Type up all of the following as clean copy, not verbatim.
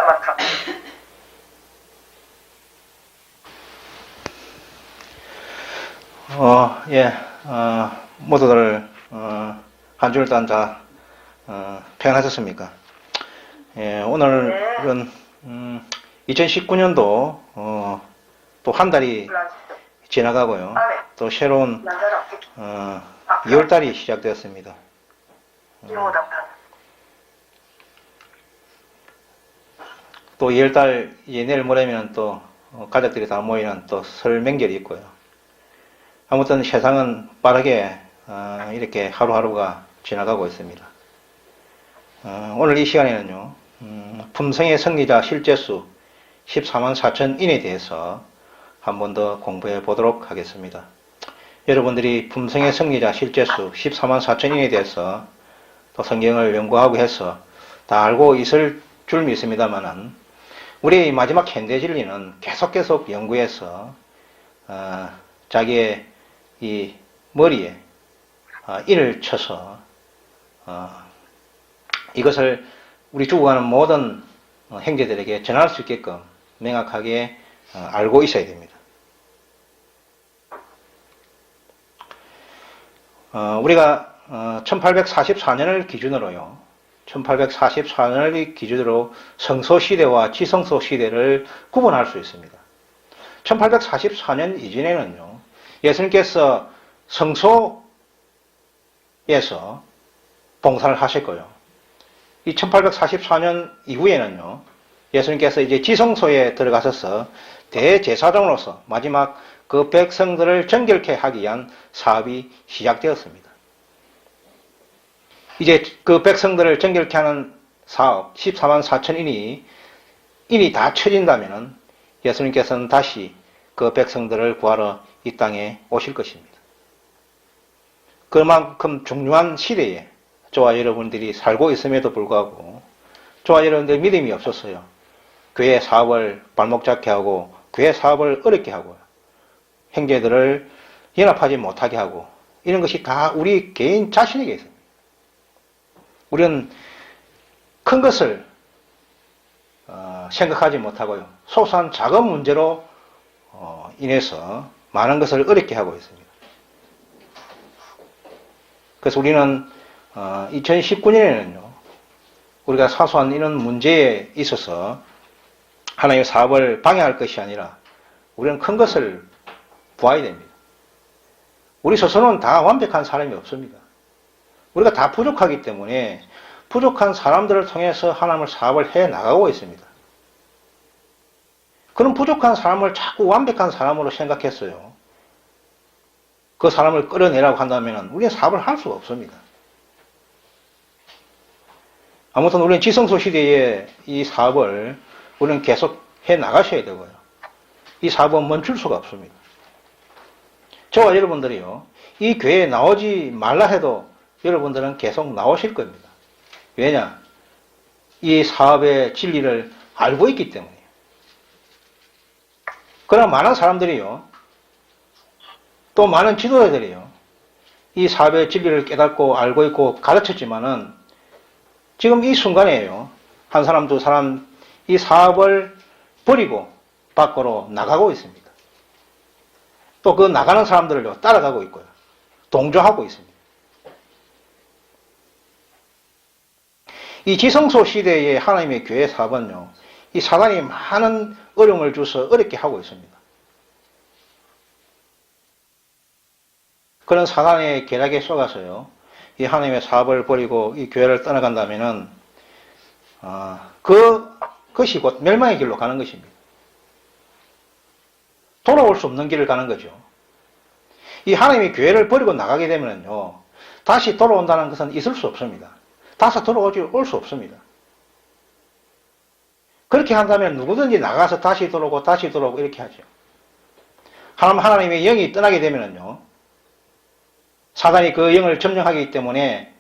많다. 예, 모두들, 한 주일 동안 다, 평안하셨습니까? 예, 오늘은, 2019년도, 또 한 달이 지나가고요. 또 새로운, 2월달이 시작되었습니다. 또 2월달, 이제 내일 모레면 또, 가족들이 다 모이는 또 설 명절이 있고요. 아무튼 세상은 빠르게 이렇게 하루하루가 지나가고 있습니다. 오늘 이 시간에는요, 품성의 승리자 실제수 14만 4천인에 대해서 한 번 더 공부해 보도록 하겠습니다. 여러분들이 품성의 승리자 실제수 14만 4천인에 대해서 또 성경을 연구하고 해서 다 알고 있을 줄 믿습니다만은 우리의 마지막 현대 진리는 계속 연구해서 자기의 이 머리에 인을 쳐서 이것을 우리 죽어가는 모든 형제들에게 전할 수 있게끔 명확하게 알고 있어야 됩니다. 우리가 1844년을 기준으로요. 1844년을 기준으로 성소시대와 지성소시대를 구분할 수 있습니다. 1844년 이전에는요. 예수님께서 성소에서 봉사를 하셨고요. 이 1844년 이후에는요. 예수님께서 이제 지성소에 들어가셔서 대제사장으로서 마지막 그 백성들을 정결케 하기 위한 사업이 시작되었습니다. 이제 그 백성들을 정결케 하는 사업 14만 4천인이 다 쳐진다면은 예수님께서는 다시 그 백성들을 구하러 이 땅에 오실 것입니다. 그만큼 중요한 시대에 저와 여러분들이 살고 있음에도 불구하고 저와 여러분들 믿음이 없었어요. 교회 사업을 발목 잡게 하고 교회 사업을 어렵게 하고 형제들을 연합하지 못하게 하고 이런 것이 다 우리 개인 자신에게 있습니다. 우리는 큰 것을 생각하지 못하고요. 소소한 작은 문제로 인해서 많은 것을 어렵게 하고 있습니다. 그래서 우리는 2019년에는요. 우리가 사소한 이런 문제에 있어서 하나님의 사업을 방해할 것이 아니라 우리는 큰 것을 보아야 됩니다. 우리 스스로는 다 완벽한 사람이 없습니다. 우리가 다 부족하기 때문에 부족한 사람들을 통해서 하나님의 사업을 해 나가고 있습니다. 그런 부족한 사람을 자꾸 완벽한 사람으로 생각했어요. 그 사람을 끌어내라고 한다면 우리는 사업을 할 수가 없습니다. 아무튼 우리는 지성소 시대에 이 사업을 우리는 계속 해 나가셔야 되고요. 이 사업은 멈출 수가 없습니다. 저와 여러분들이요. 이 교회에 나오지 말라 해도 여러분들은 계속 나오실 겁니다. 왜냐? 이 사업의 진리를 알고 있기 때문이에요. 그러나 많은 사람들이요. 또 많은 지도자들이요. 이 사업의 진리를 깨닫고 알고 있고 가르쳤지만은 지금 이 순간에요. 한 사람, 두 사람 이 사업을 버리고 밖으로 나가고 있습니다. 또 그 나가는 사람들을 따라가고 있고요. 동조하고 있습니다. 이 지성소 시대의 하나님의 교회 사업은요. 이 사단이 많은 어려움을 줘서 어렵게 하고 있습니다. 그런 사단의 계략에 속아서요. 이 하나님의 사업을 버리고 이 교회를 떠나간다면은 그것이 곧 멸망의 길로 가는 것입니다. 돌아올 수 없는 길을 가는 거죠. 이 하나님의 교회를 버리고 나가게 되면요. 다시 돌아온다는 것은 있을 수 없습니다. 다시 올 수 없습니다. 그렇게 한다면 누구든지 나가서 다시 들어오고 이렇게 하죠. 하나님의 영이 떠나게 되면요. 사단이 그 영을 점령하기 때문에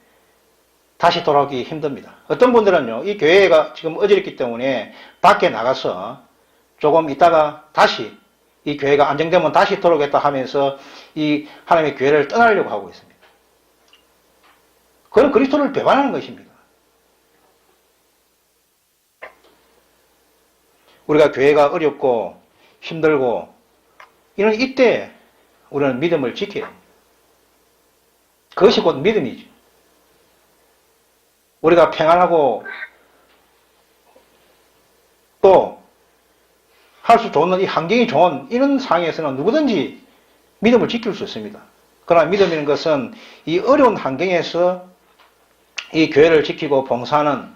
다시 돌아오기 힘듭니다. 어떤 분들은요. 이 교회가 지금 어지럽기 때문에 밖에 나가서 조금 있다가 다시 이 교회가 안정되면 다시 들어오겠다 하면서 이 하나님의 교회를 떠나려고 하고 있습니다. 그건 그리스도를 배반하는 것입니다. 우리가 교회가 어렵고 힘들고 이런 이때 우리는 믿음을 지켜야 합니다. 그것이 곧 믿음이죠. 우리가 평안하고 또 할 수 좋은 이 환경이 좋은 이런 상황에서는 누구든지 믿음을 지킬 수 있습니다. 그러나 믿음이라는 것은 이 어려운 환경에서 이 교회를 지키고 봉사하는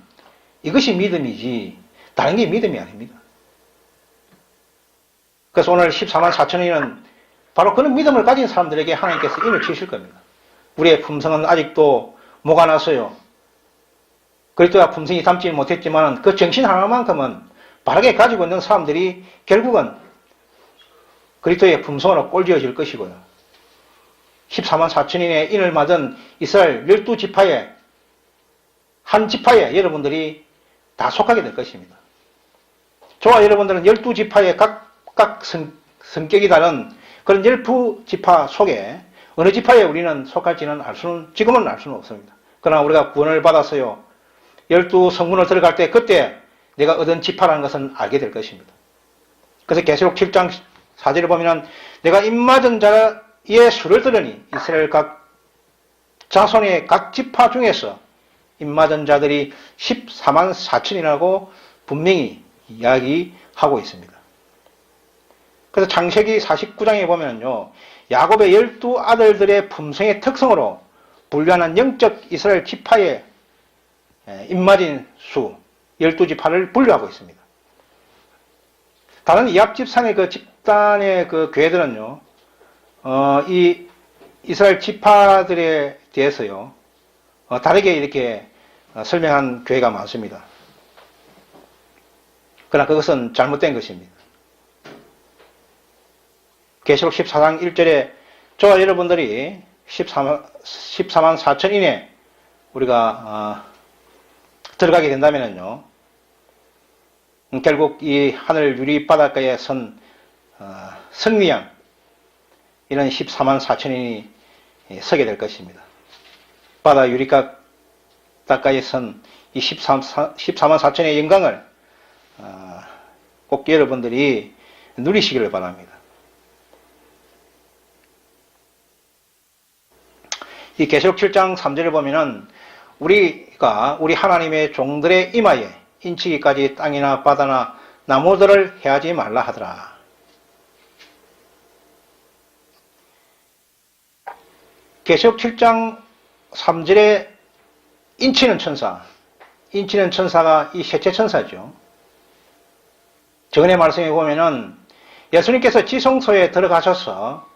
이것이 믿음이지 다른 게 믿음이 아닙니다. 그래서 오늘 14만 4천인은 바로 그런 믿음을 가진 사람들에게 하나님께서 인을 치실 겁니다. 우리의 품성은 아직도 뭐가 나서요. 그리스도가 품성이 담지 못했지만 그 정신 하나만큼은 바르게 가지고 있는 사람들이 결국은 그리스도의 품성으로 꼴지어질 것이고요. 14만 4천인의 인을 맞은 이스라엘 12지파의 한 지파에 여러분들이 다 속하게 될 것입니다. 저와 여러분들은 12지파의 각각 성격이 다른 그런 12지파 속에 어느 지파에 우리는 속할지는 지금은 알 수는 없습니다. 그러나 우리가 구원을 받아서요. 12성문을 들어갈 때 그때 내가 얻은 지파라는 것은 알게 될 것입니다. 그래서 계시록 7장 4절을 보면 내가 입맞은 자의 수를 들으니 이스라엘 각 자손의 각 지파 중에서 입맞은 자들이 14만 4천이라고 분명히 이야기하고 있습니다. 그래서 창세기 49장에 보면요. 야곱의 12아들들의 품성의 특성으로 분류하는 영적 이스라엘 지파의 입맞은 수 12지파를 분류하고 있습니다. 다른 이합 집산의 그 집단의 그 교회들은요. 이 이스라엘 지파들에 대해서요. 다르게 이렇게 설명한 교회가 많습니다. 그러나 그것은 잘못된 것입니다. 계시록 14장 1절에 저와 여러분들이 14만 4천 인에 우리가 들어가게 된다면요. 결국 이 하늘 유리 바닷가에 선 승리양 이런 14만 4천인이 서게 될 것입니다. 바다 유리가 바닷가에 선 이 14만 4천의 영광을 꼭 여러분들이 누리시기를 바랍니다. 이 계시록 7장 3절을 보면은 우리 하나님의 종들의 임하에 인치기까지 땅이나 바다나 나무들을 해하지 말라 하더라. 계시록 7장 3절에 인치는 천사가 이 셋째 천사죠. 저번에 말씀해 보면은 예수님께서 지성소에 들어가셔서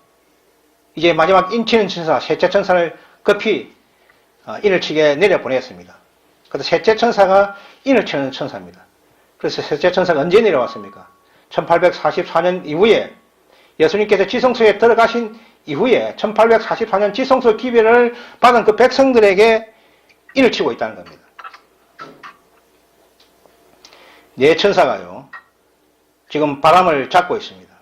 이제 마지막 인치는 천사, 셋째 천사를 급히 인을 치게 내려보냈습니다. 그래서 셋째 천사가 인을 치는 천사입니다. 그래서 셋째 천사가 언제 내려왔습니까? 1844년 이후에 예수님께서 지성소에 들어가신 이후에 1844년 지성소 기별을 받은 그 백성들에게 인을 치고 있다는 겁니다. 네 천사가요. 지금 바람을 잡고 있습니다.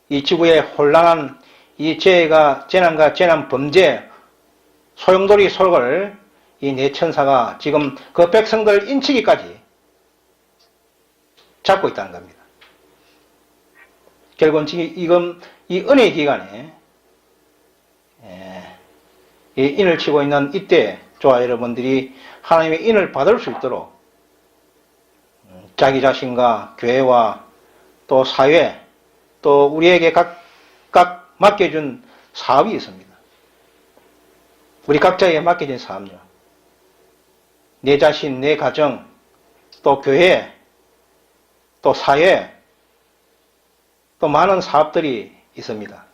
이 지구의 혼란한 이 재난과 재난 범죄 소용돌이 속을 이 네 천사가 지금 그 백성들 인치기까지 잡고 있다는 겁니다. 결국은 지금 이 은혜의 기간에 이 인을 치고 있는 이때 저와 여러분들이 하나님의 인을 받을 수 있도록 자기 자신과 교회와 또 사회 또 우리에게 각각 맡겨준 사업이 있습니다. 우리 각자에게 맡겨진 사업요. 내 자신, 내 가정, 또 교회, 또 사회, 또 많은 사업들이 있습니다.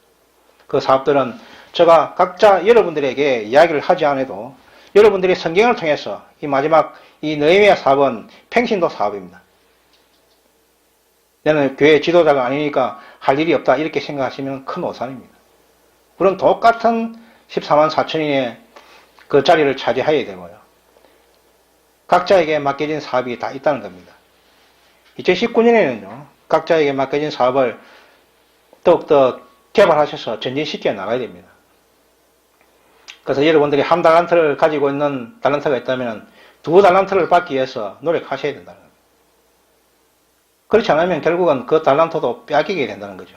그 사업들은 제가 각자 여러분들에게 이야기를 하지 않아도 여러분들이 성경을 통해서 이 마지막 이 느헤미야 사업은 평신도 사업입니다. 나는 교회 지도자가 아니니까 할 일이 없다 이렇게 생각하시면 큰 오산입니다. 그런 똑같은 14만 4천인의 그 자리를 차지해야 되고요. 각자에게 맡겨진 사업이 다 있다는 겁니다. 2019년에는요. 각자에게 맡겨진 사업을 더욱더 개발하셔서 전진시켜 나가야 됩니다. 그래서 여러분들이 한 달란트를 가지고 있는 달란트가 있다면 2달란트를 받기 위해서 노력하셔야 된다는 겁니다. 그렇지 않으면 결국은 그 달란트도 빼앗기게 된다는 거죠.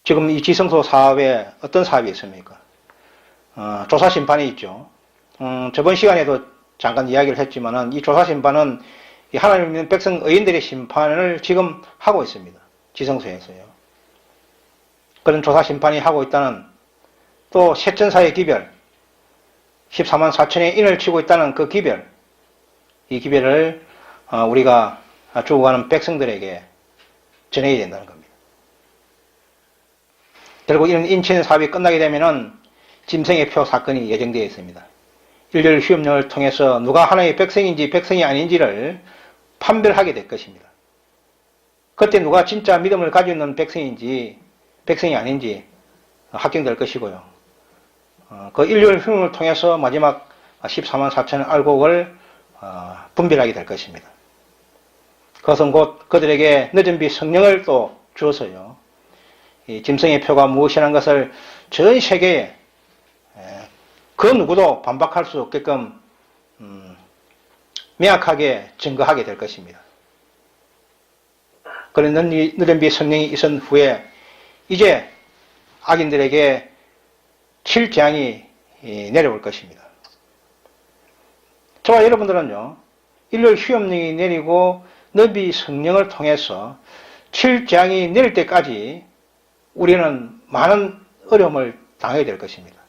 지금 이 지성소 사업에 어떤 사업이 있습니까? 조사 심판이 있죠. 저번 시간에도 잠깐 이야기를 했지만은 이 조사 심판은 이 하나님 믿는 백성 의인들의 심판을 지금 하고 있습니다. 지성소에서요. 그런 조사 심판이 하고 있다는, 또 셋전사의 기별, 14만 4천의 인을 치고 있다는 그 기별, 이 기별을 우리가 죽어가는 백성들에게 전해야 된다는 겁니다. 결국 이런 인천 사업이 끝나게 되면은 짐승의 표 사건이 예정되어 있습니다. 일렬 휴업령을 통해서 누가 하나님의 백성인지 백성이 아닌지를 판별하게 될 것입니다. 그때 누가 진짜 믿음을 가지고 있는 백성인지 백성이 아닌지 확정될 것이고요. 그 일렬 휴업령을 통해서 마지막 14만 4천 알곡을 분별하게 될 것입니다. 그것은 곧 그들에게 늦은 비 성령을 또 주어서요. 이 짐승의 표가 무엇이라는 것을 전 세계에 그 누구도 반박할 수 없게끔 명확하게 증거하게 될 것입니다. 그런 늦은 비 성령이 있은 후에 이제 악인들에게 칠재앙이 내려올 것입니다. 저와 여러분들은요, 일요일 휴업령이 내리고 너비 성령을 통해서 칠재앙이 내릴 때까지 우리는 많은 어려움을 당하게 될 것입니다.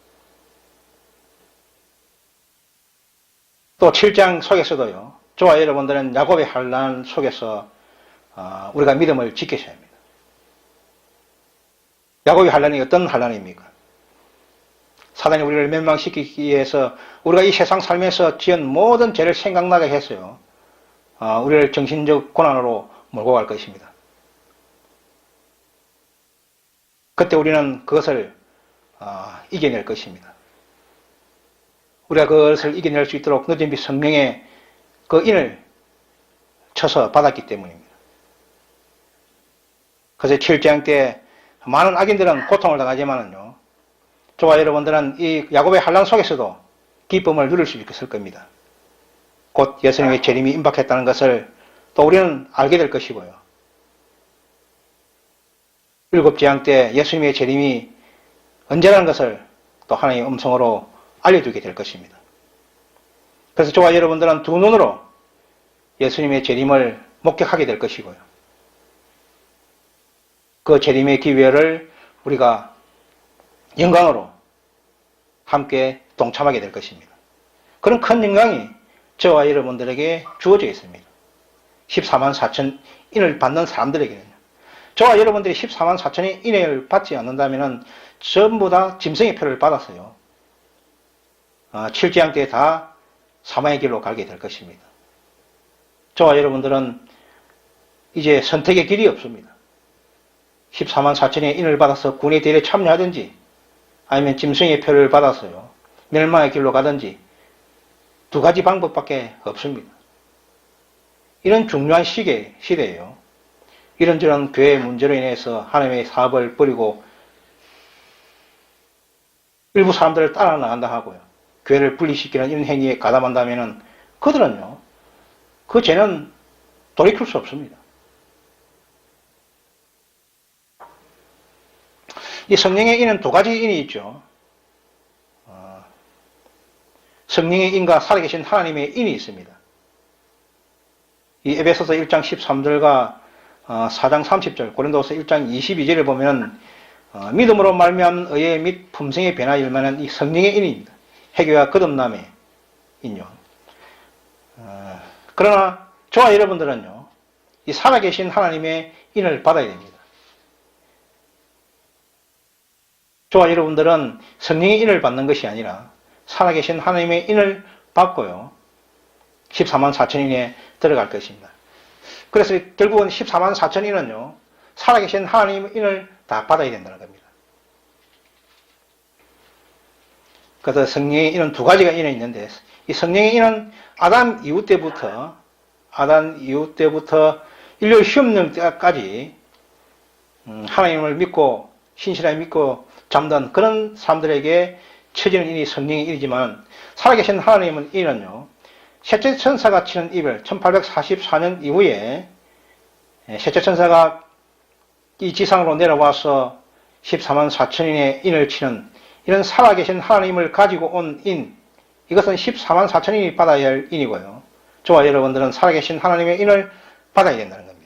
또 7장 속에서도요, 저와 여러분들은 야곱의 환난 속에서 우리가 믿음을 지키셔야 합니다. 야곱의 환난이 어떤 환난입니까? 사단이 우리를 멸망시키기 위해서 우리가 이 세상 살면서 지은 모든 죄를 생각나게 해서요, 우리를 정신적 고난으로 몰고 갈 것입니다. 그때 우리는 그것을 이겨낼 것입니다. 우리가 그것을 이겨낼 수 있도록 늦은 비 성령의 그 인을 쳐서 받았기 때문입니다. 그래서 7장 때 많은 악인들은 고통을 당하지만은요, 저와 여러분들은 이 야곱의 환난 속에서도 기쁨을 누릴 수 있을 겁니다. 곧 예수님의 재림이 임박했다는 것을 또 우리는 알게 될 것이고요. 7재앙 때 예수님의 재림이 언제라는 것을 또 하나님의 음성으로 알려주게 될 것입니다. 그래서 저와 여러분들은 두 눈으로 예수님의 재림을 목격하게 될 것이고요. 그 재림의 기회를 우리가 영광으로 함께 동참하게 될 것입니다. 그런 큰 영광이 저와 여러분들에게 주어져 있습니다. 14만 4천 인을 받는 사람들에게는요. 저와 여러분들이 14만 4천의 인을 받지 않는다면 전부 다 짐승의 표를 받았어요. 7재앙 때 다 사망의 길로 가게 될 것입니다. 저와 여러분들은 이제 선택의 길이 없습니다. 14만 4천의 인을 받아서 군의 대회에 참여하든지 아니면 짐승의 표를 받아서요, 멸망의 길로 가든지 두 가지 방법밖에 없습니다. 이런 중요한 시대예요. 이런저런 교회의 문제로 인해서 하나님의 사업을 버리고 일부 사람들을 따라 나간다 하고요, 교회를 분리시키는 이런 행위에 가담한다면은 그들은요, 그 죄는 돌이킬 수 없습니다. 이 성령의 인은 두 가지 인이 있죠. 성령의 인과 살아계신 하나님의 인이 있습니다. 이 에베소서 1장 13절과 4장 30절, 고린도서 1장 22절을 보면 믿음으로 말미암은 의의 및 품성의 변화에 일만한 이 성령의 인입니다. 회개와 거듭남의 인요. 그러나 저와 여러분들은요, 이 살아계신 하나님의 인을 받아야 됩니다. 저와 여러분들은 성령의 인을 받는 것이 아니라 살아계신 하나님의 인을 받고요, 14만 4천인에 들어갈 것입니다. 그래서 결국은 14만 4천인은요, 살아계신 하나님의 인을 다 받아야 된다는 겁니다. 그래서 성령의 인은 두 가지가 인이 있는데, 이 성령의 인은 아담 이후 때부터 인류 시험령 때까지 하나님을 믿고 신실하게 믿고 잠든 그런 사람들에게 처지는 인이 성령의 인이지만 살아계신 하나님은 인은요, 셋째 천사가 치는 이별 1844년 이후에 셋째 천사가 이 지상으로 내려와서 14만 4천인의 인을 치는 이런 살아계신 하나님을 가지고 온 인, 이것은 14만 4천인이 받아야 할 인이고요. 저와 여러분들은 살아계신 하나님의 인을 받아야 된다는 겁니다.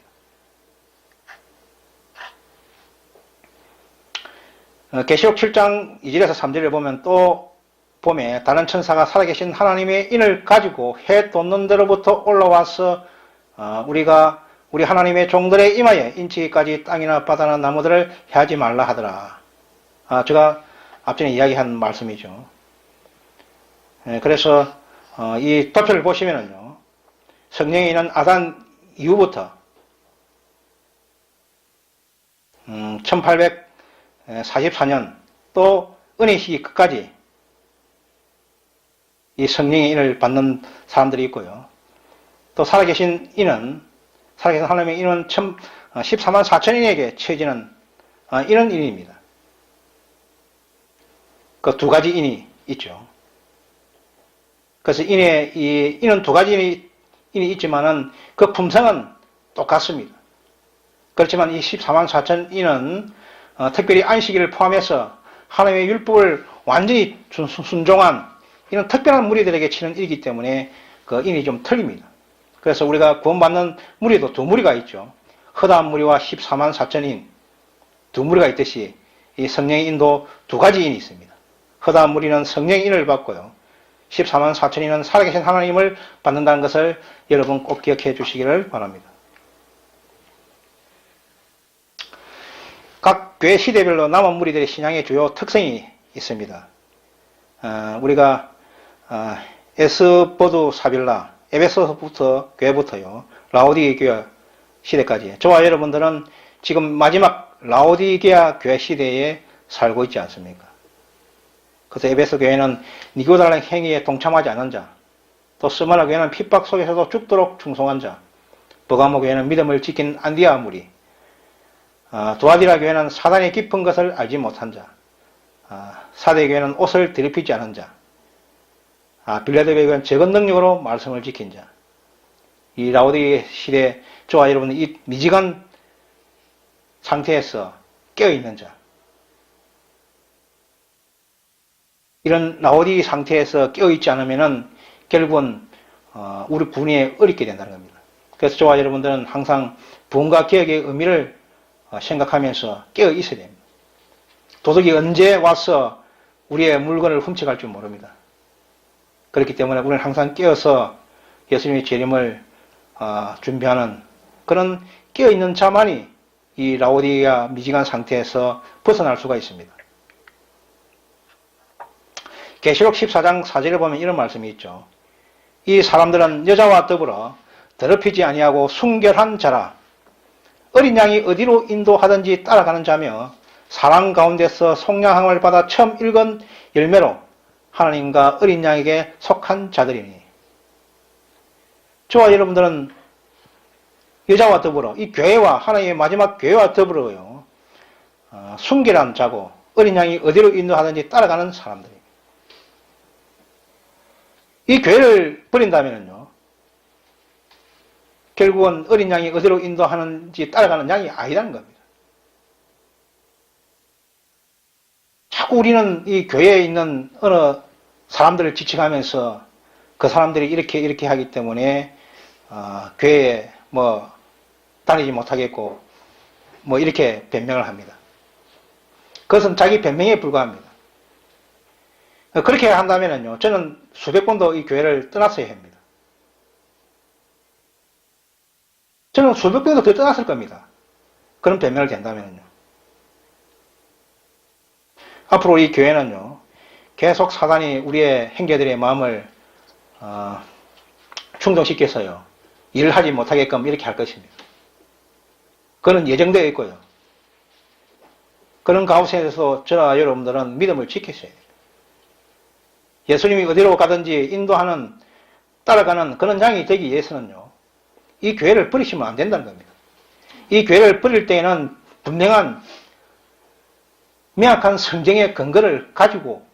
계시록 7장 2절에서 3절을 보면 또 봄에 다른 천사가 살아계신 하나님의 인을 가지고 해 돋는 데로부터 올라와서 우리 하나님의 종들의 임하에 인치기까지 땅이나 바다나 나무들을 해하지 말라 하더라. 제가 앞전에 이야기한 말씀이죠. 그래서 이 도표를 보시면은요, 성령에 있는 아단 이후부터 1844년 또 은혜 시기 끝까지 이 성령의 인을 받는 사람들이 있고요. 또 살아계신 하나님의 인은 14만 4천인에게 처해지는 이런 인입니다. 그 두 가지 인이 있죠. 그래서 인은 두 가지 인이 있지만은 그 품성은 똑같습니다. 그렇지만 이 14만 4천 인은 특별히 안식일을 포함해서 하나님의 율법을 완전히 순종한 이런 특별한 무리들에게 치는 일이기 때문에 그 인이 좀 틀립니다. 그래서 우리가 구원받는 무리도 두 무리가 있죠. 허다한 무리와 14만 4천인 두 무리가 있듯이 이 성령의 인도 두 가지 인이 있습니다. 허다한 무리는 성령의 인을 받고요. 14만 4천인은 살아계신 하나님을 받는다는 것을 여러분 꼭 기억해 주시기를 바랍니다. 각 교회 시대별로 남은 무리들의 신앙의 주요 특성이 있습니다. 우리가 에스보드 사빌라, 에베소부터 교회부터요, 라오디게아 시대까지 저와 여러분들은 지금 마지막 라오디게아 교회 시대에 살고 있지 않습니까? 그래서 에베소 교회는 니고달라는 행위에 동참하지 않은 자, 또 스마나 교회는 핍박 속에서도 죽도록 충성한 자, 버가모 교회는 믿음을 지킨 안디아 무리, 두아디라 교회는 사단의 깊은 것을 알지 못한 자, 사대 교회는 옷을 더럽히지 않은 자, 빌라델비아 교회는 적은 능력으로 말씀을 지킨 자, 이 라오디 시대 저와 여러분은 이 미지간 상태에서 깨어있는 자, 이런 라오디 상태에서 깨어있지 않으면은 결국은 우리 분위에 어렵게 된다는 겁니다. 그래서 저와 여러분들은 항상 부흥과 개혁의 의미를 생각하면서 깨어 있어야 됩니다. 도둑이 언제 와서 우리의 물건을 훔쳐갈 줄 모릅니다. 그렇기 때문에 우리는 항상 깨어서 예수님의 재림을 준비하는 그런 깨어있는 자만이 이 라오디게아 미지간 상태에서 벗어날 수가 있습니다. 계시록 14장 4절에 보면 이런 말씀이 있죠. 이 사람들은 여자와 더불어 더럽히지 아니하고 순결한 자라. 어린 양이 어디로 인도하든지 따라가는 자며 사랑 가운데서 속량함을 받아 처음 읽은 열매로 하나님과 어린 양에게 속한 자들이니. 저와 여러분들은 여자와 더불어 이 교회와 하나님의 마지막 교회와 더불어요. 순결한 자고 어린 양이 어디로 인도하든지 따라가는 사람들입니다. 이 교회를 버린다면요, 결국은 어린 양이 어디로 인도하는지 따라가는 양이 아니라는 겁니다. 자꾸 우리는 이 교회에 있는 어느 사람들을 지칭하면서 그 사람들이 이렇게 하기 때문에 교회에 다니지 못하겠고 이렇게 변명을 합니다. 그것은 자기 변명에 불과합니다. 그렇게 한다면요, 저는 수백 번도 이 교회를 떠났어야 합니다. 저는 수백 번도 더 떠났을 겁니다. 그런 변명을 된다면요. 앞으로 이 교회는요, 계속 사단이 우리의 형제들의 마음을 충동시켜서요, 일을 하지 못하게끔 이렇게 할 것입니다. 그는 예정되어 있고요. 그런 가운데서 저와 여러분들은 믿음을 지키셔야 돼요. 예수님이 어디로 가든지 인도하는, 따라가는 그런 양이 되기 위해서는요, 이 교회를 버리시면 안 된다는 겁니다. 이 교회를 버릴 때에는 분명한 명확한 성경의 근거를 가지고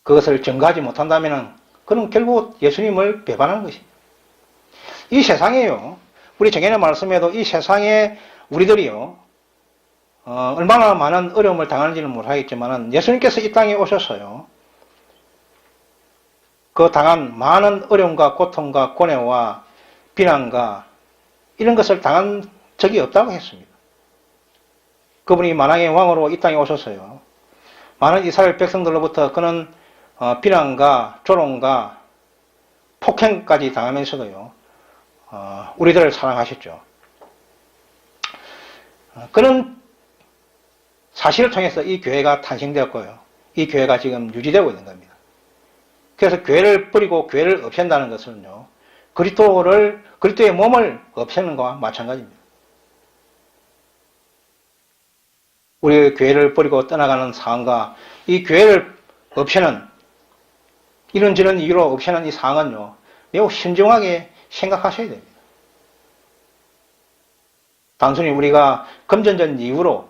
그것을 증거하지 못한다면 그는 결국 예수님을 배반하는 것입니다. 이 세상에요, 우리 정연의 말씀에도 이 세상에 우리들이요, 얼마나 많은 어려움을 당하는지는 모르겠지만 예수님께서 이 땅에 오셔서요, 그 당한 많은 어려움과 고통과 고뇌와 비난과 이런 것을 당한 적이 없다고 했습니다. 그분이 만왕의 왕으로 이 땅에 오셔서요, 많은 이스라엘 백성들로부터 그는 비난과 조롱과 폭행까지 당하면서도요, 우리들을 사랑하셨죠. 그는 사실을 통해서 이 교회가 탄생되었고요, 이 교회가 지금 유지되고 있는 겁니다. 그래서 교회를 버리고 교회를 없앤다는 것은요, 그리스도의 몸을 없애는 것과 마찬가지입니다. 우리 교회를 버리고 떠나가는 상황과 이 교회를 없애는, 이런저런 이유로 없애는 이 상황은요, 매우 신중하게 생각하셔야 됩니다. 단순히 우리가 금전적 이유로,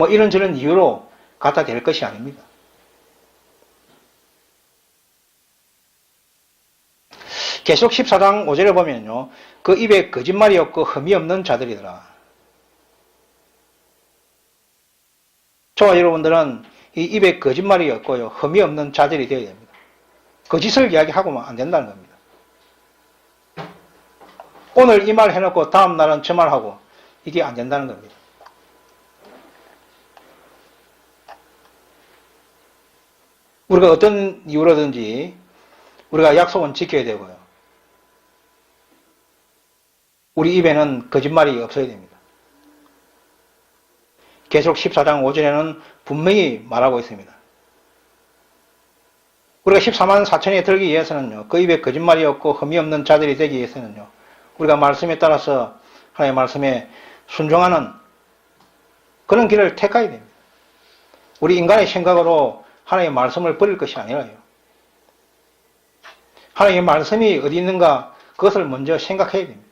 이런저런 이유로 갖다 댈 것이 아닙니다. 계시록 14장 5절에 보면요, 그 입에 거짓말이 없고 흠이 없는 자들이더라. 저와 여러분들은 이 입에 거짓말이 없고요, 흠이 없는 자들이 되어야 됩니다. 거짓을 이야기하고는 안 된다는 겁니다. 오늘 이 말 해놓고 다음 날은 저 말하고, 이게 안 된다는 겁니다. 우리가 어떤 이유로든지 우리가 약속은 지켜야 되고요, 우리 입에는 거짓말이 없어야 됩니다. 계시록 14장 5절에는 분명히 말하고 있습니다. 우리가 14만 4천에 들기 위해서는요, 그 입에 거짓말이 없고 흠이 없는 자들이 되기 위해서는요, 우리가 말씀에 따라서 하나님의 말씀에 순종하는 그런 길을 택해야 됩니다. 우리 인간의 생각으로 하나님의 말씀을 버릴 것이 아니라요, 하나님의 말씀이 어디 있는가 그것을 먼저 생각해야 됩니다.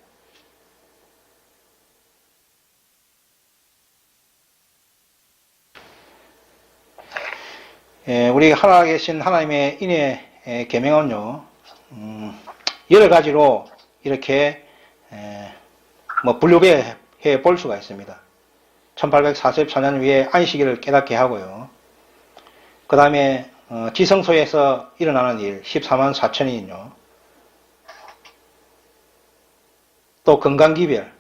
우리 하나 계신 하나님의 인의 계명은요, 여러 가지로 이렇게 분류해 볼 수가 있습니다. 1844년 위에 안식일을 깨닫게 하고요, 그 다음에 지성소에서 일어나는 일 14만 4천이요, 또 건강기별,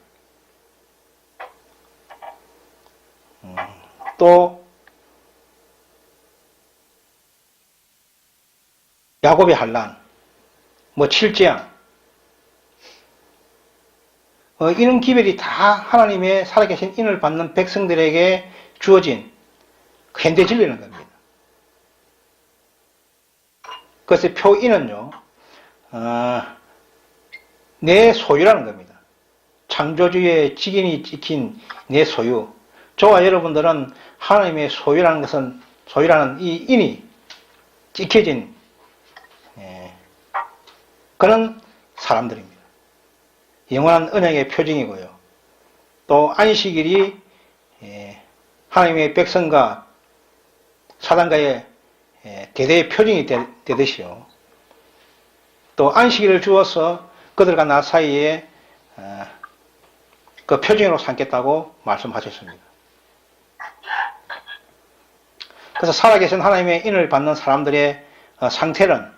또 야곱의 환난, 칠재앙, 이런 기별이 다 하나님의 살아계신 인을 받는 백성들에게 주어진 현대 진리는 겁니다. 그것의 표인은요, 내 소유라는 겁니다. 창조주의 직인이 찍힌 내 소유. 저와 여러분들은 하나님의 소유라는 이 인이 찍혀진 그런 사람들입니다. 영원한 언약의 표징이고요, 또 안식일이 하나님의 백성과 사단과의 대대의 표징이 되듯이요, 또 안식일을 주어서 그들과 나 사이에 그 표징으로 삼겠다고 말씀하셨습니다. 그래서 살아계신 하나님의 인을 받는 사람들의 상태는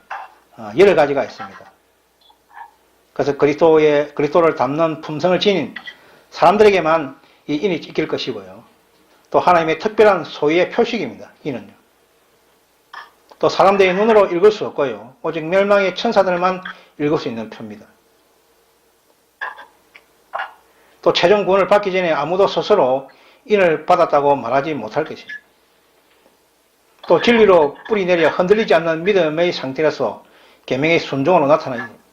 여러 가지가 있습니다. 그래서 그리스도를 담는 품성을 지닌 사람들에게만 이 인이 찍힐 것이고요, 또 하나님의 특별한 소유의 표식입니다. 이는요, 또 사람들의 눈으로 읽을 수 없고요, 오직 멸망의 천사들만 읽을 수 있는 표입니다. 또 최종 구원을 받기 전에 아무도 스스로 인을 받았다고 말하지 못할 것입니다. 또 진리로 뿌리 내려 흔들리지 않는 믿음의 상태라서 계명의 순종으로 나타납니다.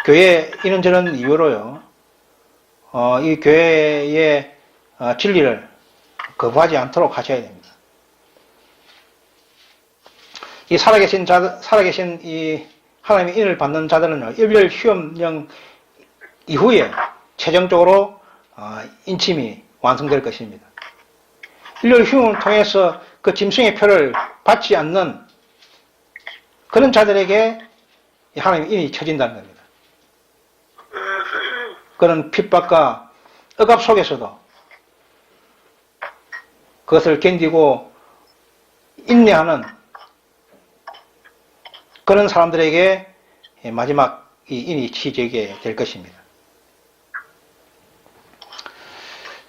교회 이런저런 이유로요, 이 교회의 진리를 거부하지 않도록 하셔야 됩니다. 이 살아계신 이 하나님의 인을 받는 자들은요, 일별 휴업령 이후에 최종적으로 인침이 완성될 것입니다. 일렬 휴응을 통해서 그 짐승의 표를 받지 않는 그런 자들에게 하나님의 인이 쳐진다는 겁니다. 그런 핍박과 억압 속에서도 그것을 견디고 인내하는 그런 사람들에게 마지막 이 인이 치지게 될 것입니다.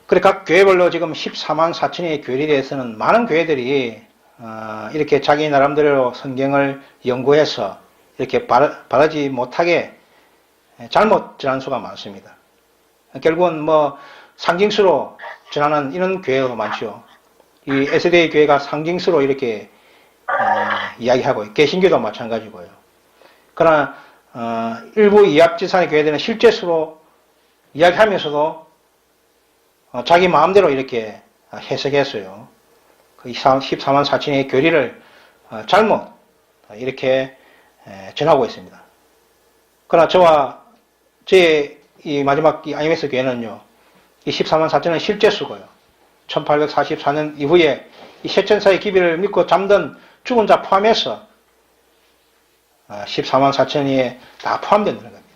그래 각 교회별로 지금 14만 4천의 교회에 대해서는 많은 교회들이 이렇게 자기 나름대로 성경을 연구해서 이렇게 바르지 못하게 잘못 전한 수가 많습니다. 결국은 뭐 상징수로 전하는 이런 교회가 많죠. 이 에스더의 교회가 상징수로 이렇게 이야기하고 개신교도 마찬가지고요. 그러나 일부 이합지산의 교회들은 실제수로 이야기하면서도 자기 마음대로 이렇게 해석했어요. 그 14만 4천의 교리를 잘못 이렇게 전하고 있습니다. 그러나 저와 제 이 마지막 이 IMS 교회는요, 이 14만 4천은 실제수고요. 1844년 이후에 이 세천사의 기비를 믿고 잠든 죽은 자 포함해서 14만 4천이 다 포함된다는 겁니다.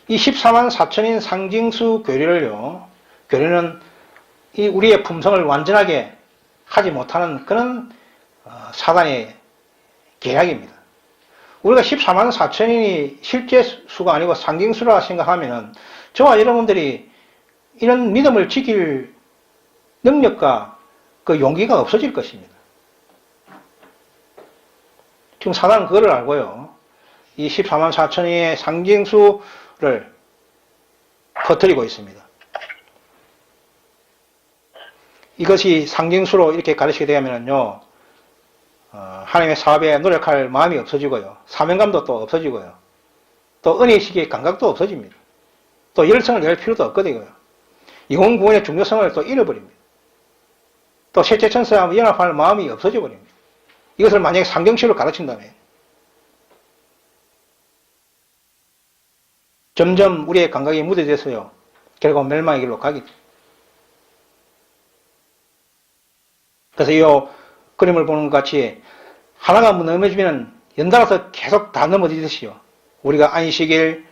이 14만 4천인 상징수 교리를요, 교리는 이 우리의 품성을 완전하게 하지 못하는 그런 사단의 계략입니다. 우리가 14만 4천인이 실제 수가 아니고 상징수라 생각하면은 저와 여러분들이 이런 믿음을 지킬 능력과 그 용기가 없어질 것입니다. 지금 사단은 그거를 알고요. 이 14만 4천인의 상징수를 퍼뜨리고 있습니다. 이것이 상징수로 이렇게 가르치게 되면요, 하나님의 사업에 노력할 마음이 없어지고요, 사명감도 또 없어지고요, 또 은혜의식의 감각도 없어집니다. 또 열성을 낼 필요도 없거든요. 영혼 구원의 중요성을 또 잃어버립니다. 또 셋째천사와 연합할 마음이 없어져 버립니다. 이것을 만약에 상경식으로 가르친다면 점점 우리의 감각이 무뎌져서요, 결국 멸망의 길로 가겠죠. 그래서 이 그림을 보는 것 같이 하나가 넘어지면 연달아서 계속 다 넘어지듯이요, 우리가 안식일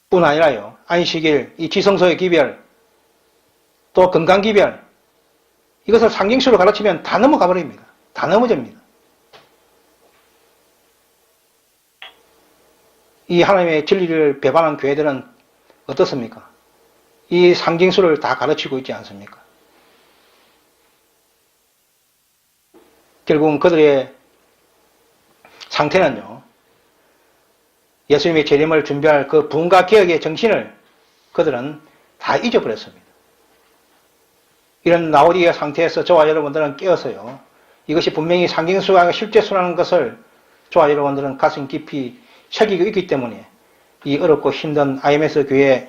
뿐 아니라요, 안식일, 이 지성소의 기별, 또 건강기별, 이것을 상징식으로 가르치면 다 넘어가 버립니다. 다 넘어집니다. 이 하나님의 진리를 배반한 교회들은 어떻습니까? 이 상징수를 다 가르치고 있지 않습니까? 결국은 그들의 상태는요, 예수님의 재림을 준비할 그 부흥과 개혁의 정신을 그들은 다 잊어버렸습니다. 이런 라오디게 상태에서 저와 여러분들은 깨어서요, 이것이 분명히 상징수가 아니라 실제수라는 것을 저와 여러분들은 가슴 깊이 새기고 있기 때문에 이 어렵고 힘든 IMS 교회에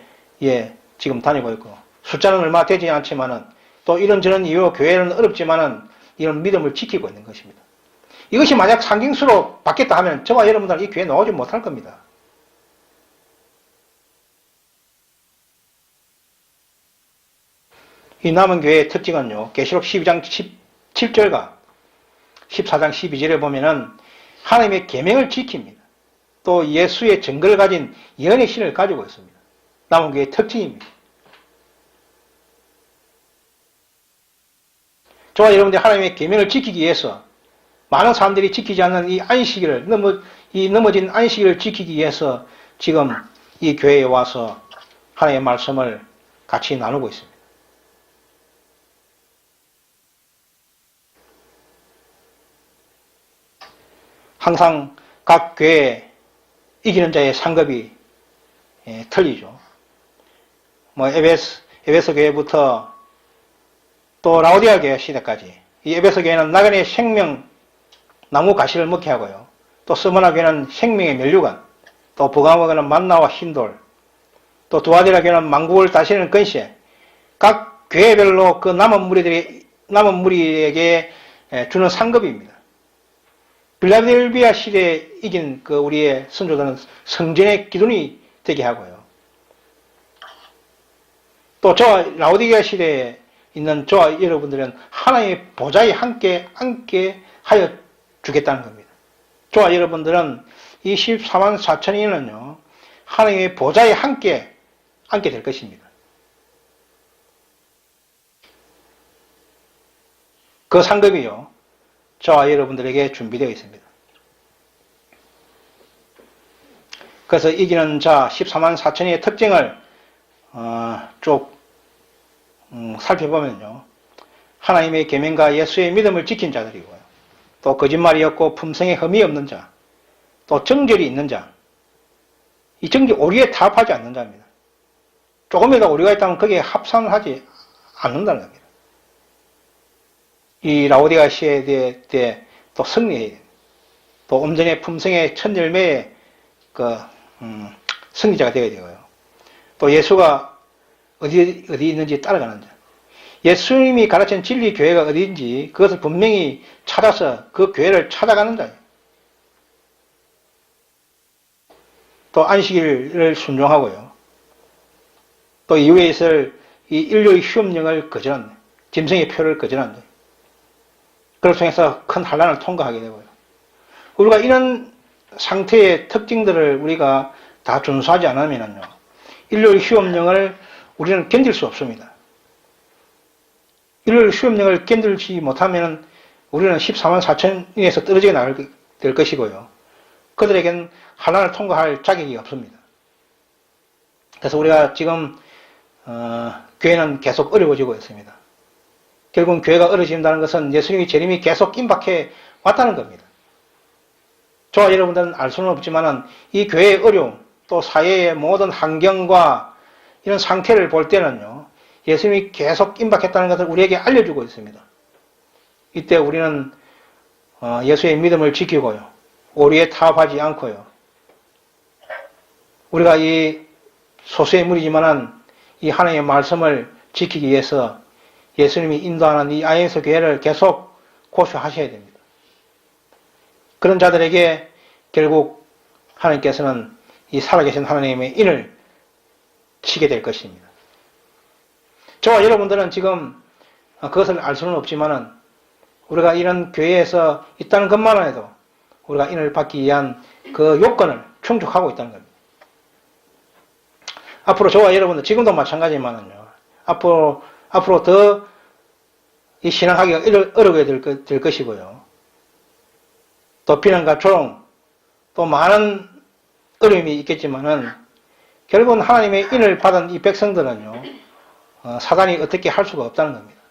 지금 다니고 있고, 숫자는 얼마 되지 않지만은 또 이런저런 이유 교회는 어렵지만은 이런 믿음을 지키고 있는 것입니다. 이것이 만약 상징수로 바뀌었다 하면 저와 여러분들은 이 교회에 나오지 못할 겁니다. 이 남은 교회의 특징은요, 계시록 12장 17절과 14장 12절에 보면은 하나님의 계명을 지킵니다. 또 예수의 증거를 가진 예언의 신을 가지고 있습니다. 남은 교회의 특징입니다. 저와 여러분들이 하나님의 계명을 지키기 위해서, 많은 사람들이 지키지 않는 이 안식일을, 넘어진 안식일을 지키기 위해서 지금 이 교회에 와서 하나님의 말씀을 같이 나누고 있습니다. 항상 각 교회 이기는 자의 상급이 틀리죠. 뭐 에베소 교회부터 또 라오디아 교회 시대까지, 이 에베소 교회는 나그네의 생명 나무 가시를 먹게 하고요, 또 스무나 교회는 생명의 면류관, 또 버가모 교회는 만나와 흰돌, 또 두아디라 교회는 만국을 다스리는 근세, 각 교회별로 그 남은 무리에게 주는 상급입니다. 빌라델비아 시대에 이긴 그 우리의 선조들은 성전의 기둥이 되게 하고요, 또 저와 라오디게아 시대에 있는 저와 여러분들은 하나님의 보좌에 함께 앉게 하여 주겠다는 겁니다. 저와 여러분들은 이 14만 4천인은요, 하나님의 보좌에 함께 앉게 될 것입니다. 그 상급이요, 저와 여러분들에게 준비되어 있습니다. 그래서 이기는 자 14만 4천의 특징을 쭉 살펴보면요, 하나님의 계명과 예수의 믿음을 지킨 자들이고요, 또 거짓말이 없고 품성에 흠이 없는 자, 또 정절이 있는 자, 이 정절 오류에 타협하지 않는 자입니다. 조금이라도 오류가 있다면 거기에 합산을 하지 않는다는 겁니다. 이 라오디게아 시대에 또 승리해야 됩니다. 또 온전히 품성의 첫 열매의 승리자가 되어야 되고요. 또 예수가 어디 있는지 따라가는 자. 예수님이 가르친 진리 교회가 어디인지 그것을 분명히 찾아서 그 교회를 찾아가는 자예요. 또 안식일을 순종하고요. 또 이후에 있을 이 인류의 휴업령을 거절한, 짐승의 표를 거절한 자예요. 그걸 통해서 큰 환난을 통과하게 되고요. 우리가 이런 상태의 특징들을 우리가 다 준수하지 않으면요, 인류의 휴업령을 우리는 견딜 수 없습니다. 인류의 휴업령을 견딜지 못하면 우리는 14만 4천에서 떨어져 나갈 될 것이고요. 그들에겐 환난을 통과할 자격이 없습니다. 그래서 우리가 지금 교회는 계속 어려워지고 있습니다. 결국 교회가 어려진다는 것은 예수님의 재림이 계속 임박해 왔다는 겁니다. 저와 여러분들은 알 수는 없지만 이 교회의 어려움, 또 사회의 모든 환경과 이런 상태를 볼 때는요, 예수님이 계속 임박했다는 것을 우리에게 알려주고 있습니다. 이때 우리는 예수의 믿음을 지키고요, 오류에 타협하지 않고요, 우리가 이 소수의 무리지만은 이 하나님의 말씀을 지키기 위해서 예수님이 인도하는 이 아이엔스 교회를 계속 고수하셔야 됩니다. 그런 자들에게 결국 하나님께서는 이 살아계신 하나님의 인을 치게 될 것입니다. 저와 여러분들은 지금 그것을 알 수는 없지만은 우리가 이런 교회에서 있다는 것만 해도 우리가 인을 받기 위한 그 요건을 충족하고 있다는 겁니다. 앞으로 저와 여러분들 지금도 마찬가지지만은요, 앞으로 더 이 신앙하기가 어렵게 될 것이고요. 또 비난과 조롱, 또 많은 어려움이 있겠지만은 결국은 하나님의 인을 받은 이 백성들은요, 사단이 어떻게 할 수가 없다는 겁니다.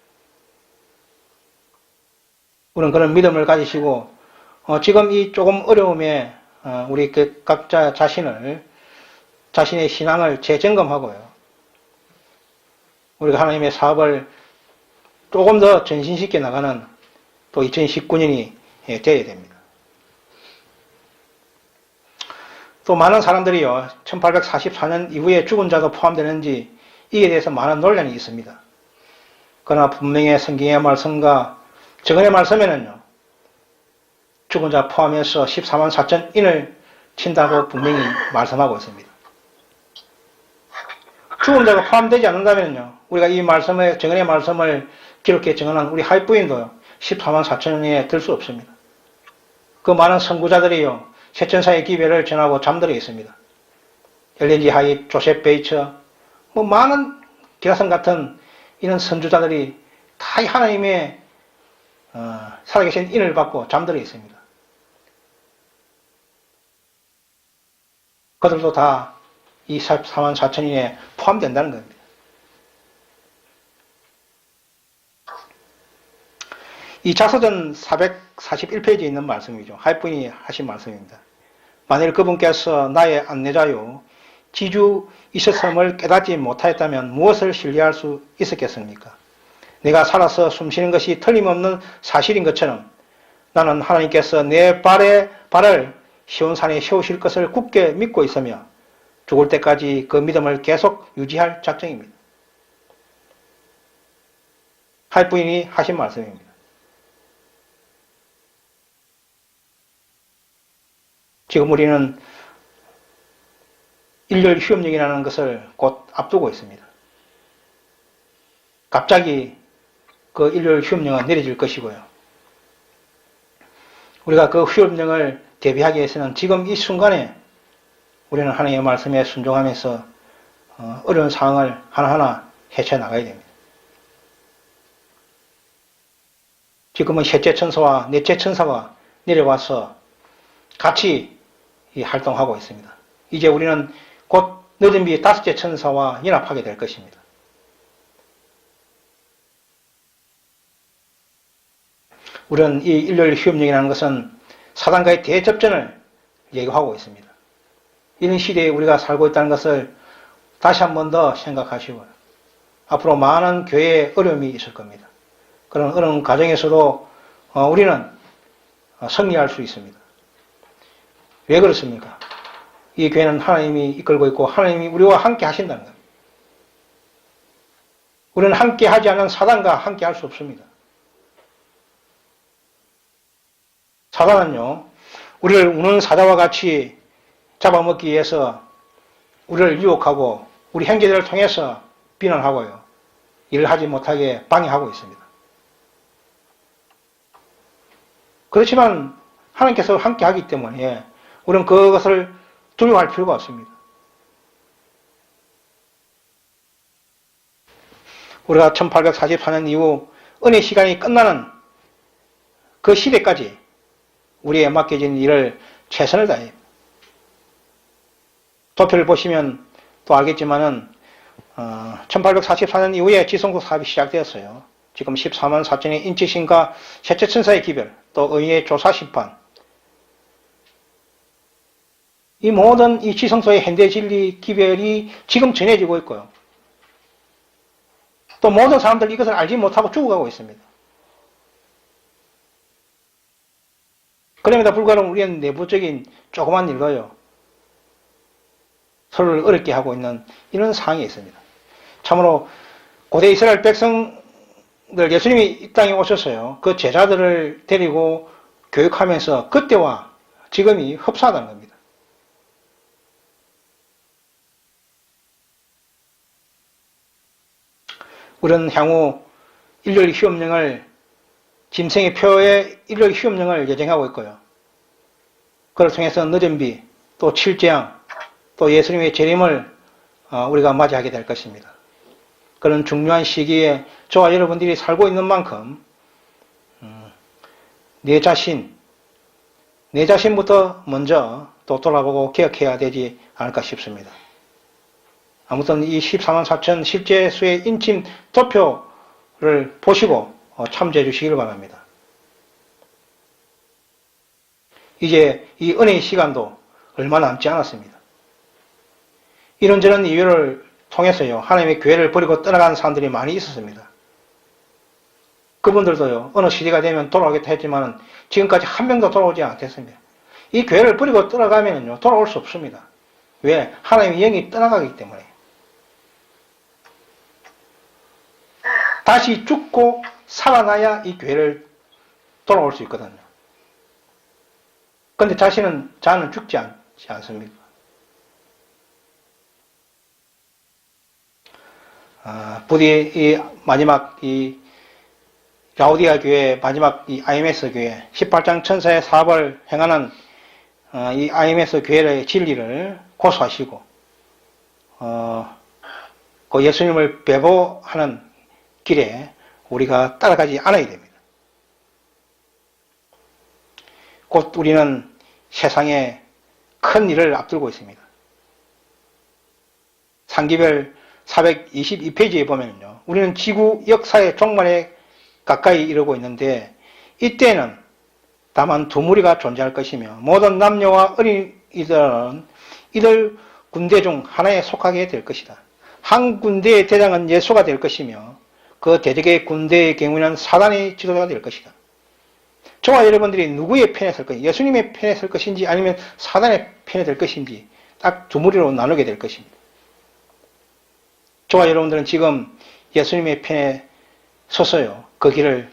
우리는 그런 믿음을 가지시고 지금 이 조금 어려움에 우리 각자 자신의 신앙을 재점검하고요, 우리가 하나님의 사업을 조금 더 전신시켜 나가는 또 2019년이 되어야 됩니다. 또 많은 사람들이요, 1844년 이후에 죽은 자도 포함되는지 이에 대해서 많은 논란이 있습니다. 그러나 분명히 성경의 말씀과 정언의 말씀에는요, 죽은 자 포함해서 14만 4천인을 친다고 분명히 말씀하고 있습니다. 죽은 자가 포함되지 않는다면요, 우리가 이 말씀의, 정언의 말씀을 기록해 정언한 우리 하이부인도요, 14만 4천에 들 수 없습니다. 그 많은 선구자들이요, 세천사의 기별을 전하고 잠들어 있습니다. 엘렌지 하이, 조셉 베이처, 많은 기라성 같은 이런 선주자들이 다 하나님의 살아계신 인을 받고 잠들어 있습니다. 그들도 다 이 14만 4천인에 포함된다는 겁니다. 이 자서전 441페이지에 있는 말씀이죠. 하이프인이 하신 말씀입니다. 만일 그분께서 나의 안내자요, 지주 있었음을 깨닫지 못하였다면 무엇을 신뢰할 수 있었겠습니까? 내가 살아서 숨쉬는 것이 틀림없는 사실인 것처럼 나는 하나님께서 내 발을 시온산에 세우실 것을 굳게 믿고 있으며 죽을 때까지 그 믿음을 계속 유지할 작정입니다. 하이프인이 하신 말씀입니다. 지금 우리는 일렬 휴업령이라는 것을 곧 앞두고 있습니다. 갑자기 그 일요일 휴업령은 내려질 것이고요. 우리가 그 휴업령을 대비하기 위해서는 지금 이 순간에 우리는 하나님의 말씀에 순종하면서 어려운 상황을 하나하나 헤쳐나가야 됩니다. 지금은 셋째 천사와 넷째 천사가 내려와서 같이 활동하고 있습니다. 이제 우리는 곧 늦은비 다섯째 천사와 연합하게 될 것입니다. 우리는 이 일요일 휴업령이라는 것은 사단과의 대접전을 얘기하고 있습니다. 이런 시대에 우리가 살고 있다는 것을 다시 한 번 더 생각하시고요. 앞으로 많은 교회에 어려움이 있을 겁니다. 그런 어려운 과정에서도 우리는 승리할 수 있습니다. 왜 그렇습니까? 이 교회는 하나님이 이끌고 있고 하나님이 우리와 함께 하신다는 겁니다. 우리는 함께 하지 않은 사단과 함께 할 수 없습니다. 사단은요, 우리를 우는 사자와 같이 잡아먹기 위해서 우리를 유혹하고 우리 형제들을 통해서 비난하고요. 일을 하지 못하게 방해하고 있습니다. 그렇지만 하나님께서 함께 하기 때문에 우리는 그것을 두려워할 필요가 없습니다. 우리가 1844년 이후 은혜 시간이 끝나는 그 시대까지 우리에 맡겨진 일을 최선을 다해야 합니다. 도표를 보시면 또 알겠지만은 1844년 이후에 지성소 사업이 시작되었어요. 지금 14만 4천의 인치신과 셋째 천사의 기별, 또 의의 조사 심판, 이 모든 이 지성소의 현대 진리 기별이 지금 전해지고 있고요. 또 모든 사람들이 이것을 알지 못하고 죽어가고 있습니다. 그럼에도 불구하고 우리는 내부적인 조그만 일로요, 서로를 어렵게 하고 있는 이런 상황이 있습니다. 참으로 고대 이스라엘 백성들, 예수님이 이 땅에 오셨어요. 그 제자들을 데리고 교육하면서 그때와 지금이 흡사하다는 겁니다. 우리는 향후 일요일 휴업령을, 짐승의 표의 일요일 휴업령을 예정하고 있고요. 그걸 통해서 늦은비, 또 칠재앙, 또 예수님의 재림을 우리가 맞이하게 될 것입니다. 그런 중요한 시기에 저와 여러분들이 살고 있는 만큼 내 자신부터 먼저 또 돌아보고 개혁해야 되지 않을까 싶습니다. 아무튼 이 14만 4천 실제 수의 인침 도표를 보시고 참조해 주시길 바랍니다. 이제 이 은혜의 시간도 얼마 남지 않았습니다. 이런저런 이유를 통해서요, 하나님의 교회를 버리고 떠나간 사람들이 많이 있었습니다. 그분들도요, 어느 시대가 되면 돌아오겠다 했지만 지금까지 한 명도 돌아오지 않겠습니다. 이 교회를 버리고 떠나가면요, 돌아올 수 없습니다. 왜? 하나님의 영이 떠나가기 때문에. 다시 죽고 살아나야 이 교회를 돌아올 수 있거든요. 그런데 자는 죽지 않습니까? 부디 이 마지막 이 라오디아 교회, 마지막 이 IMS 교회, 18장 천사의 사업을 행하는 이 IMS 교회의 진리를 고수하시고 그 예수님을 배보하는 길에 우리가 따라가지 않아야 됩니다. 곧 우리는 세상에 큰 일을 앞두고 있습니다. 상기별 422페이지에 보면요, 우리는 지구 역사의 종말에 가까이 이르고 있는데, 이때는 다만 두 무리가 존재할 것이며 모든 남녀와 어린이들은 이들 군대 중 하나에 속하게 될 것이다. 한 군대의 대장은 예수가 될 것이며 그 대적의 군대의 경우에는 사단의 지도자가 될 것이다. 저와 여러분들이 누구의 편에 설 것인지, 예수님의 편에 설 것인지 아니면 사단의 편에 될 것인지 딱 두 무리로 나누게 될 것입니다. 저와 여러분들은 지금 예수님의 편에 서서요, 그 길을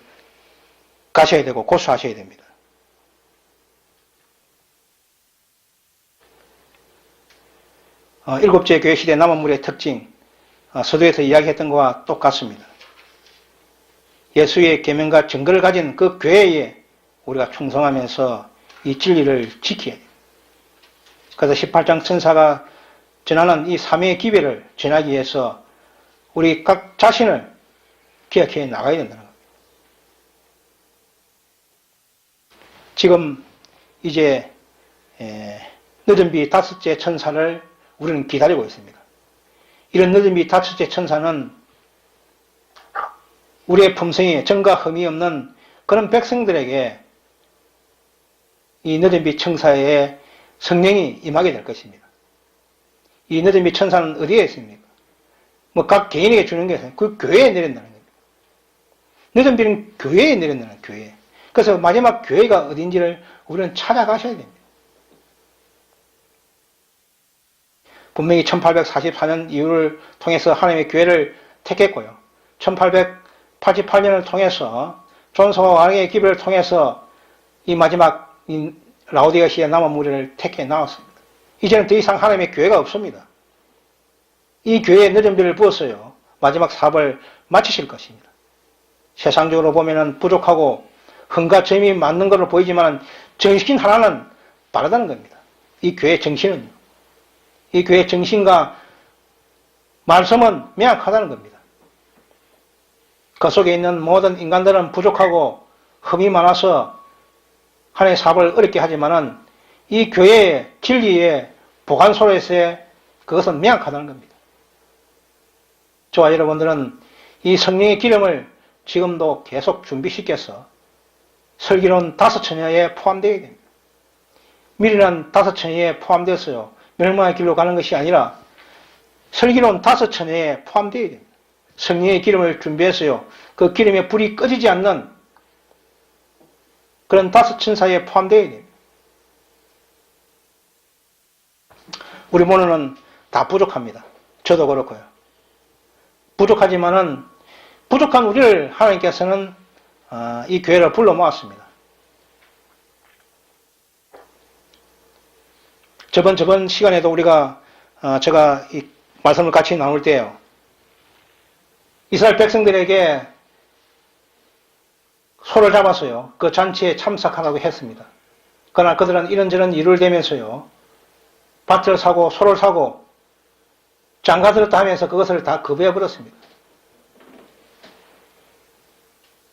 가셔야 되고 고수하셔야 됩니다. 일곱째 교회 시대 남은 무리의 특징, 서두에서 이야기했던 것과 똑같습니다. 예수의 계명과 증거를 가진 그 교회에 우리가 충성하면서 이 진리를 지켜야 돼요. 그래서 18장 천사가 전하는 이 사명의 기별을 전하기 위해서 우리 각 자신을 기억해 나가야 된다는 겁니다. 지금 이제 늦은 비 다섯째 천사를 우리는 기다리고 있습니다. 이런 늦은 비 다섯째 천사는 우리의 품성에 정과 흠이 없는 그런 백성들에게 이 늦은 비 천사의 성령이 임하게 될 것입니다. 이 늦은 비 천사는 어디에 있습니까? 뭐 각 개인에게 주는 게 아니라 그 교회에 내린다는 겁니다. 늦은 비는 교회에 내린다는 교회. 그래서 마지막 교회가 어딘지를 우리는 찾아가셔야 됩니다. 분명히 1844년 이후를 통해서 하나님의 교회를 택했고요. 1888년을 통해서 존소와 왕의 기별을 통해서 이 마지막 이 라오디게아의 남은 무리를 택해 나왔습니다. 이제는 더 이상 하나님의 교회가 없습니다. 이 교회에 늦은 비를 부었어요. 마지막 사업을 마치실 것입니다. 세상적으로 보면은 부족하고 흠과 점이 맞는 것으로 보이지만 정신 하나는 다르다는 겁니다. 이 교회의 정신은요. 이 교회의 정신과 말씀은 명확하다는 겁니다. 그 속에 있는 모든 인간들은 부족하고 흠이 많아서 하나님의 사업을 어렵게 하지만은 이 교회의 진리의 보관소로서의 그것은 명확하다는 겁니다. 저와 여러분들은 이 성령의 기름을 지금도 계속 준비시켜서 슬기로운 다섯 처녀에 포함되어야 됩니다. 미련한 다섯 처녀에 포함되어서요. 멸망의 길로 가는 것이 아니라 슬기로운 다섯 처녀에 포함되어야 됩니다. 성령의 기름을 준비해서요. 그 기름의 불이 꺼지지 않는 그런 다섯 천사에 포함되어야 됩니다. 우리 모노는 다 부족합니다. 저도 그렇고요. 부족하지만은 부족한 우리를 하나님께서는 이 교회를 불러 모았습니다. 저번 시간에도 우리가 제가 이 말씀을 같이 나눌 때요. 이스라엘 백성들에게 소를 잡았어요. 그 잔치에 참석하라고 했습니다. 그러나 그들은 이런저런 일을 대면서요. 밭을 사고 소를 사고 장가 들었다 하면서 그것을 다 거부해 버렸습니다.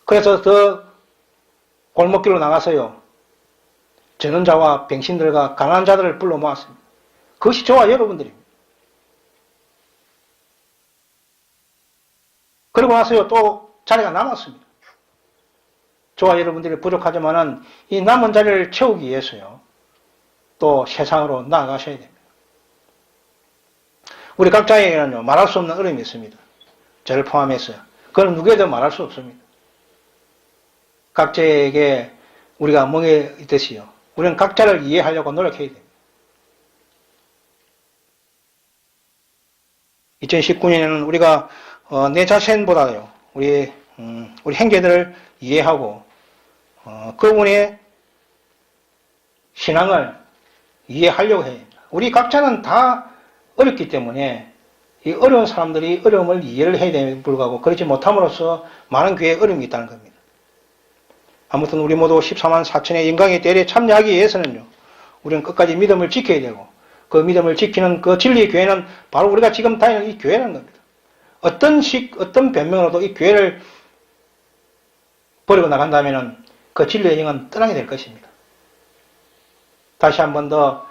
그래서 더 골목길로 나가서요. 전원자와 병신들과 가난한 자들을 불러 모았습니다. 그것이 저와 여러분들입니다. 그러고 나서요. 또 자리가 남았습니다. 저와 여러분들이 부족하지만은 이 남은 자리를 채우기 위해서요. 또 세상으로 나아가셔야 됩니다. 우리 각자에게는요. 말할 수 없는 어려움이 있습니다. 저를 포함해서요. 그건 누구에도 말할 수 없습니다. 각자에게 우리가 멍에 있듯이요. 우리는 각자를 이해하려고 노력해야 됩니다. 2019년에는 우리가 내 자신보다요. 우리 형제들을 이해하고 그분의 신앙을 이해하려고 해야 됩니다. 우리 각자는 다 어렵기 때문에 이 어려운 사람들이 어려움을 이해를 해야 됨에도 불구하고 그렇지 못함으로써 많은 교회에 어려움이 있다는 겁니다. 아무튼 우리 모두 14만 4천의 영광의 때에 참여하기 위해서는요. 우리는 끝까지 믿음을 지켜야 되고 그 믿음을 지키는 그 진리의 교회는 바로 우리가 지금 다니는 이 교회라는 겁니다. 어떤 변명으로도 이 교회를 버리고 나간다면 그 진리의 영은 떠나게 될 것입니다. 다시 한 번 더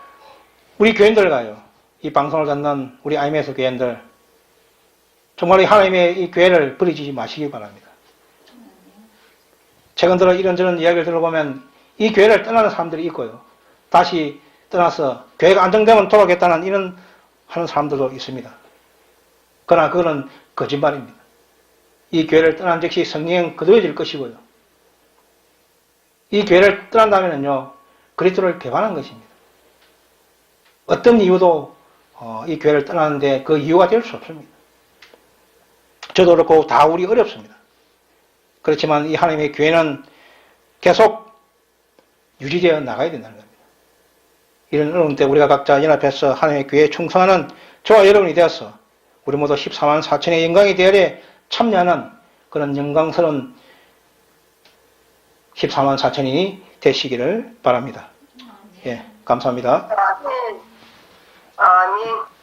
우리 교인들과요. 이 방송을 듣는 우리 IMS 교인들 정말 하나님의 이 교회를 버리지 마시기 바랍니다. 최근 들어 이런저런 이야기를 들어보면 이 교회를 떠나는 사람들이 있고요. 다시 떠나서 교회가 안정되면 돌아오겠다는 이런 하는 사람들도 있습니다. 그러나 그거는 거짓말입니다. 이 교회를 떠난 즉시 성령은 거두어질 것이고요. 이 교회를 떠난다면요. 그리스도를 배반한 것입니다. 어떤 이유도 이 교회를 떠나는데 그 이유가 될 수 없습니다. 저도 그렇고 다 우리 어렵습니다. 그렇지만 이 하나님의 교회는 계속 유지되어 나가야 된다는 겁니다. 이런 어려운 때 우리가 각자 연합해서 하나님의 교회에 충성하는 저와 여러분이 되어서 우리 모두 14만 4천의 영광의 대열에 참여하는 그런 영광스러운 14만 4천인이 되시기를 바랍니다. 예, 감사합니다. 아멘. 아멘.